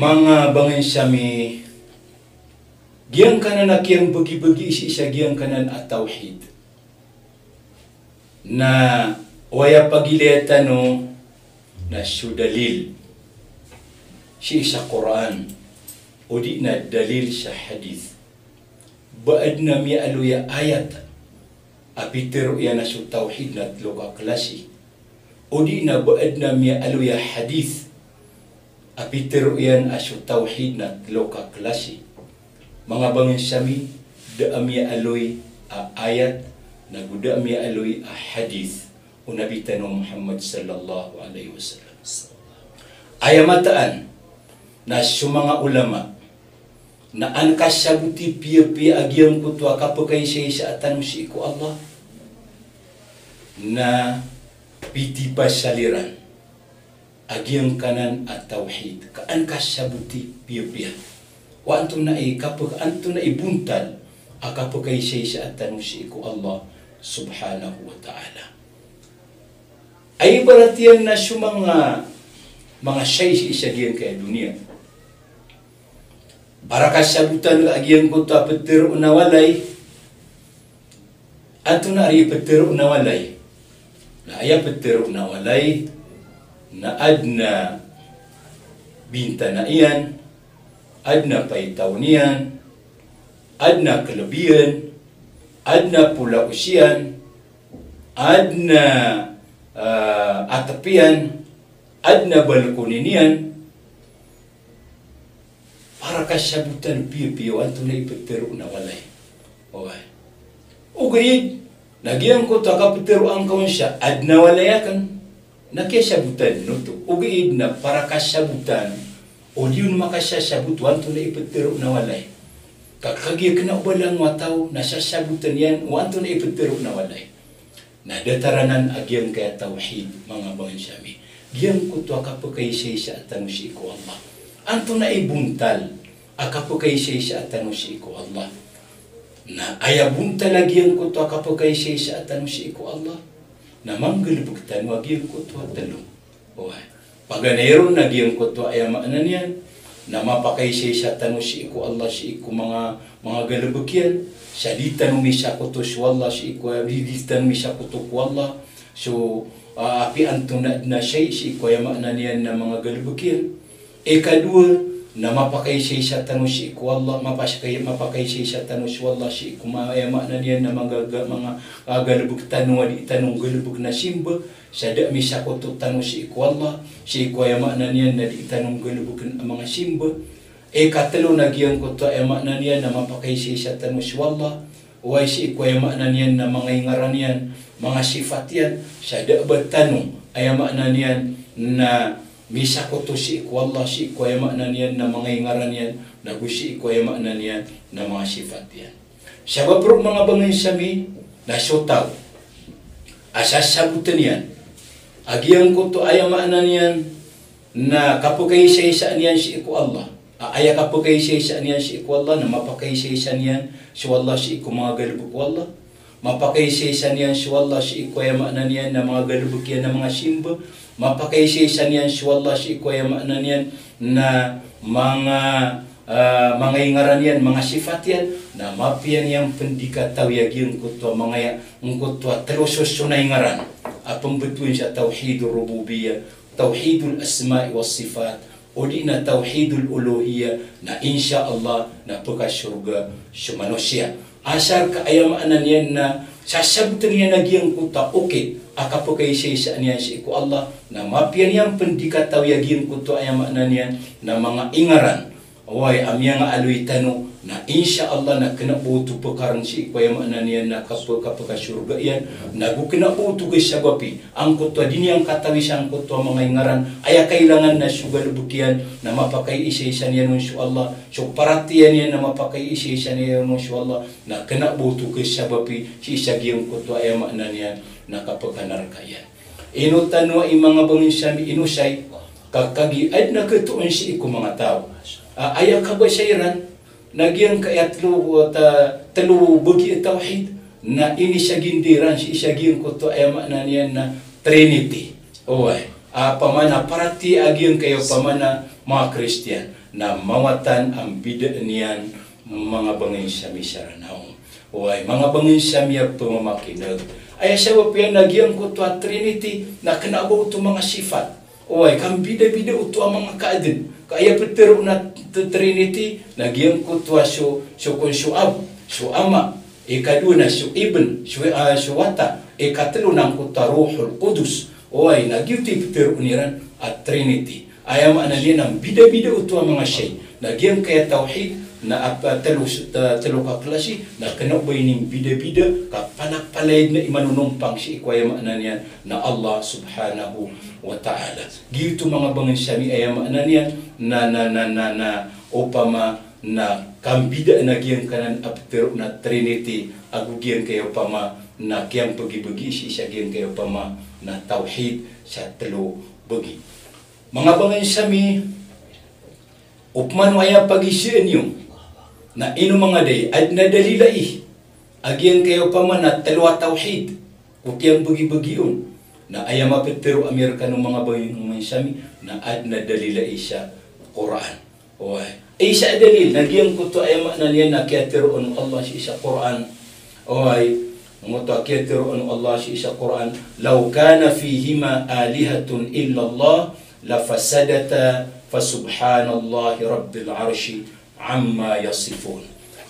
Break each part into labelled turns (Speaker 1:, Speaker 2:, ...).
Speaker 1: mga bangin siyami, giyang kanan na kiyang bagi-bagi siya giyang kanan at tawhid. Na waya pagileta no, na siya dalil. Siya sa Quran. O di na dalil sa hadith. Baad na mi aluya ayat. Apitero ya na siya tawhid na tloka klasi. O di na baad na mi aluya hadith. Apitero yan asyo tawhid na tloka klasi. Mga bangin sami, daami aloy ayat, nagudami aloy hadith. O Nabi Tanong Muhammad sallallahu alaihi wasallam. Ayamataan na siya mga ulama na an kasabuti piya-piya agyang kutwa kapagay siya sa atanong si iku Allah na piti pasaliran agyang kanan at tawhid kaan kasabuti piya-piya wa anto na kapag anto na ibuntal kapagay siya sa atanong si iku Allah subhanahu wa ta'ala ay baratiyan na siya mga siya isa diyan kaya dunia. Para kasabutan ka agyang ko ta petero na walay. Ato na ari petero na walay. Na aya petero na walay na adna binta na iyan, adna paitaw niyan, adna kalabiyan, adna pula usian, adna atapian, adna balkoninian. Para kasabutan piyo-piyo anto na ipetero na walay. Okay. Ugayid, nagyang ko ta kapetero ang kaon siya, adna walayakan. Nakisabutan no to. Ugayid na para kasabutan o di yun makasasabut anto na ipetero na walay. Kakagya ka na walang wataw, nasasabutan yan, anto na ipetero na walay. Nadataranan agyang kaya tawhid, mga bangin siyami. Giyang ko to kapagay siya sa atano si iku Allah. Anto na ibuntal, kapagay siya sa atano si iku Allah. Na ayabuntal agyang ko to kapagay siya sa atano si iku Allah. Na manggalbugtan, wagyang ko to talong. Paganero na giyang ko to ayamaan yan. Na mapakay siya sa atano si iku Allah, si iku mga galabugyan. Salitan mo siya ko to si Allah, si iku bigistan mo siya ko to ku Allah. So, api anto na siya, si iku ayamaan yan na mga galabugyan. Ikadua, na mapakay siya sa tanong si iku Allah, mapakay siya sa tanong si Allah, si iku mayamaan niya na mga galubog tanong, tanong galubog na simba, sa dami siya ko to tanong si iku Allah, si iku ayamaan niya na di tanong galubog na mga simba. Ikatalo, nagyang ko to ayamaan niya na mapakay siya sa tanong si Allah, uway si iku ayamaan niya na mga ingaran yan, mga sifat yan, sa dabat tanong ayamaan niya na misa ko to si iku Allah, si iku ayamaan niyan na mga ingaran yan, nagusi iku ayamaan niyan na mga sifat yan. Sabab pro mga bangin sami, nasotaw, asasabutan yan. Agyang ko to ayamaan niyan na kapagay siya niyan si iku Allah. Aya kapagay siya niyan si iku Allah, na mapakay siya niyan si Allah, si iku mga galubog Allah. Mapakay siya niyan si Allah, si iku ayamaan niyan na mga galubog yan na mga simba. Mapakay siya niyan si Allah, si iku ayamaan niyan na mga ingaran yan, mga sifat yan, na mapian yang pendikataw yagin kutwa mga kutwa telosos na ingaran. Apang betuin siya tauhidul rububiyah, tauhidul asma'i was sifat, o di na tauhidul uluhiyah, na insya Allah na pagkasurga sa manusia. Asar ka ayamaan yan na sasabutan niya nagyang kuta, okay, akapagay siya niyan si iku Allah, na mapian yang pendikataw yagin kuta ayamaan yan na mga ingaran. Away amya nga aloy tano na insya Allah na kinabuto pekaran si iku ayamaan yan na kapagkasurga yan, nagukinabuto kay sabapi, ang kuta din yang katawis ang kuta mga ingaran, ay kailangan na sugalubukyan na mapakay isa niya nun si Allah, so paratiyan yan na mapakay isa niya nun si Allah, na kinabuto kay sabapi, si isagyang kuta ayamaan yan na kapagkanarkayan. Inutan mo ang mga bangin sami inusay, kakagiad na katuon si iku mga tao. Ayaw ka ba sayran, nagyang kayatlo talo bagi tawhid, na ini siya gindiran, si isagyang kuto ayamaan yan na Trinity. Pamana parati agyang kayo pamana mga Christian. na mawatan ang bida niyan mga bangin sami saranaw. Uy, mga bangin sami pamamakinag. Ay siya wapiyan nagyang ko to Trinity na kinabaw to mga sifat. Uy, kang bida-bida to ang mga kaadin. Kaya petero na Trinity nagyang ko to so ab, so ama, ikaduna so ibn, so wata, ikatlo ng ko to Ruhul Qudus. Uy, nagyang petero uniran at Trinity. Ayam analin ang bida-bida to ang mga shay. Nagyang kaya tauhid na telo ka klase na kanabay ning bida-bida ka panagpalaid na imanunumpang si ikwayam ananian na Allah subhanahu wa ta'ala. Gito mga bangin sami ayam ananian na upama na kambida na giyang kanan aptero na Trinity agu giyang kayo pama na kiyang pagi-bagi siya giyang kayo pama na tauhid sa telo bagi. Mga bangin sami upman waya pag-isian yung na ino mga day at nadalilai agyan kayo pa man at talwa tawhid kukiyang bagi-bagiyon na ayam apetero Amerikano mga bayin ng sami na ad nadalilai siya Quran. Oy, ay siya dalil nagyang ko to ayam na niya na kiatero on Allah siya Quran. Oy, mo to kiatero on Allah siya Quran. Law kana fihima alihatun illa Allah la fasadata fasubhanallahi rabbil arshi amma yasifun.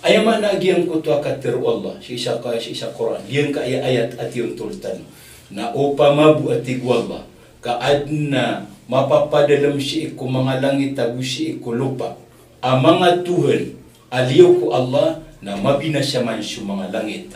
Speaker 1: Ayama na agyan ko to akatiru Allah si isa Quran diyan ka ayat at yung tultan na upamabu at tigwalla kaadna mapapadalam si iku mga langit tagu si iku lupa ang mga Tuhan aliw ko Allah na mabinasyaman siya mga langit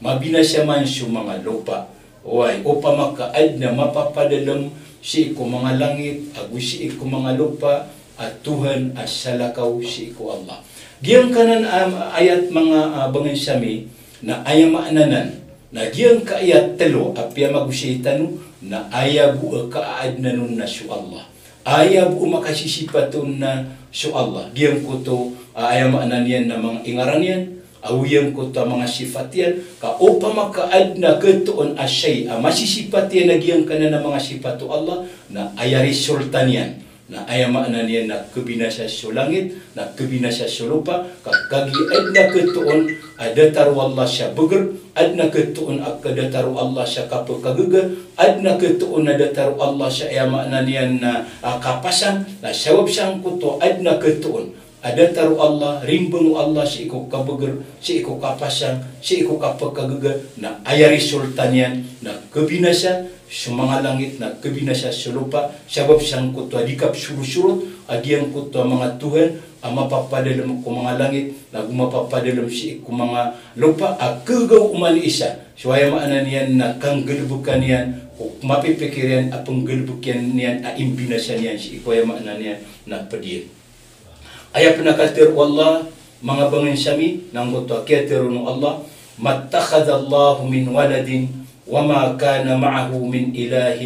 Speaker 1: mabinasyaman siya mga lupa. Oy, upama kaadna mapapadalam si iku mga langit agu si iku mga lupa at Tuhan asalakaw si iku Allah. Giyang kanan ayat mga bangin sami na ayamaananan na giyang ka ayat telo apya magusitanu na ayabu kaadnanun na su Allah. Ayabu makasisipatun na su Allah. Giyang ko to ayamaanan yan na mga ingaran yan. Awiyang ko to mga sifat yan. Kaupama kaadna ketuon asyay masisipat yan na giyang kanan na mga sifatu Allah na ayari sultan yan. Na ayamaanan yan na kebinasa sa langit, na kebinasa sa lupa, kagi adna ketuon adataru Allah siya beger, adna ketuon akadataru Allah siya kapagkaguga, adna ketuon adataru Allah siya ayamaanan yan na kapasan, na sawab siyang kuto adna ketuon adataru Allah, rimbang Allah si iko kabeger, si iko kapasan, si iko kapagkaguga, na ayari sultan yan, na kebinasa sa mga langit na kebinasa sa lupa sabab siyang kuto adikap surut-surut adiyang kuto mga Tuhan ang mapapadalam ko mga langit na gumapapadalam si ko mga lupa akagaw umali isa suwaya maanan yan na kang galibukan yan o mapipikiran apang galibukan yan a imbinasa yan si ikuya maanan yan na padiyan. Ayah penakatir Allah mga bangin sami nang kuto kiatiro ng Allah mattakhadallahu min waladin وما كان معه من إله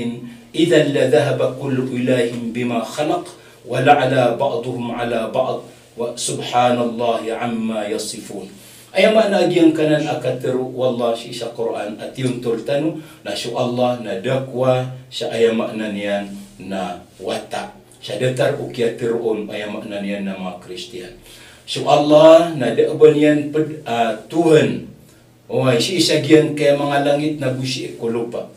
Speaker 1: إذا لذهب كل إله بما خلق ولعلى بعضهم على بعض وسبحان الله عما يصفون. Ayama na agyan kanan akatiru wallah si sa Quran at yung tultanu na su Allah na dakwa sa ayama na niyan na wata sa datar ukiatiruon ayama na niyan na mga Kristiyan. Su Allah na daaban yan Tuhan. Oy, si isagyan kaya mga langit na busi ko lupa.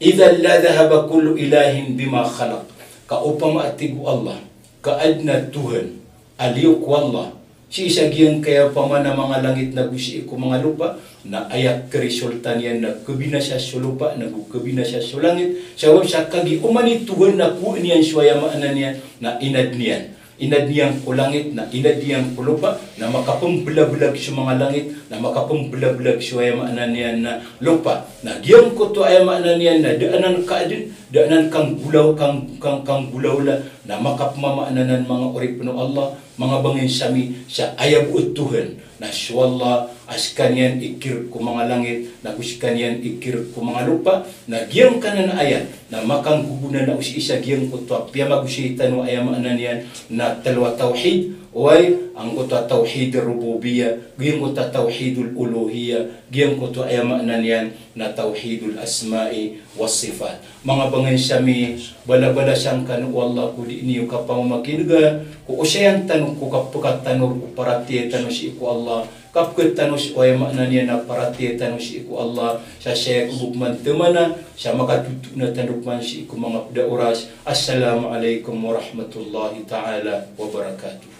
Speaker 1: Idha la dhahaba kullu ilahin bima khalaq. Kaupama atigu Allah, kaadna Tuhan, aliw ko Allah. Si isagyan kaya pamana mga langit na busi ko mga lupa, na ayak kerisultan yan na kebinasa sa lupa, na kebinasa sa langit. Sawab sa kagi umani Tuhan na ku niyan suwaya maanan yan na inad niyan. Inad niyang kulangit na inad niyang kulupa na makapambulag-bulag sa mga langit na makapambulag-bulag sa ayamaanan niyan na lupa na giyang ko to ayamaanan niyan na daanan kaadin daanan kang gulaw kang gulaw la na makapmamaanan mga urip no Allah mga bangin sami sa ayabud Tuhan na swalla askanyan ikir ko mga langit na kuskanyan ikir ko mga lupa na giyang kanan ayat na makang gugunan na usi isa giyang ko to apya magusitan no ayamaanan niyan na talwa tauhid Wai anggota tauhid rububiyah, anggota tauhidul uluhiyah, anggota ay makna niyan na tauhidul asma'i was sifat. Mga bangan syami bala-bala siyang kanu Allah ku di niyo kapamakinga ku usyan tanu ku kapakat tanur ku parati tanu si ku Allah kapket tanu si ay makna niyan na parati tanu si ku Allah sa syekh bukman temana sa makatutuk na tanu man si ku mga dauras. Assalamualaikum warahmatullahi taala wabarakatuh.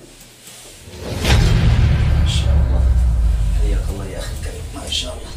Speaker 2: ما شاء الله حياك الله يا اخي الكريم ما شاء الله.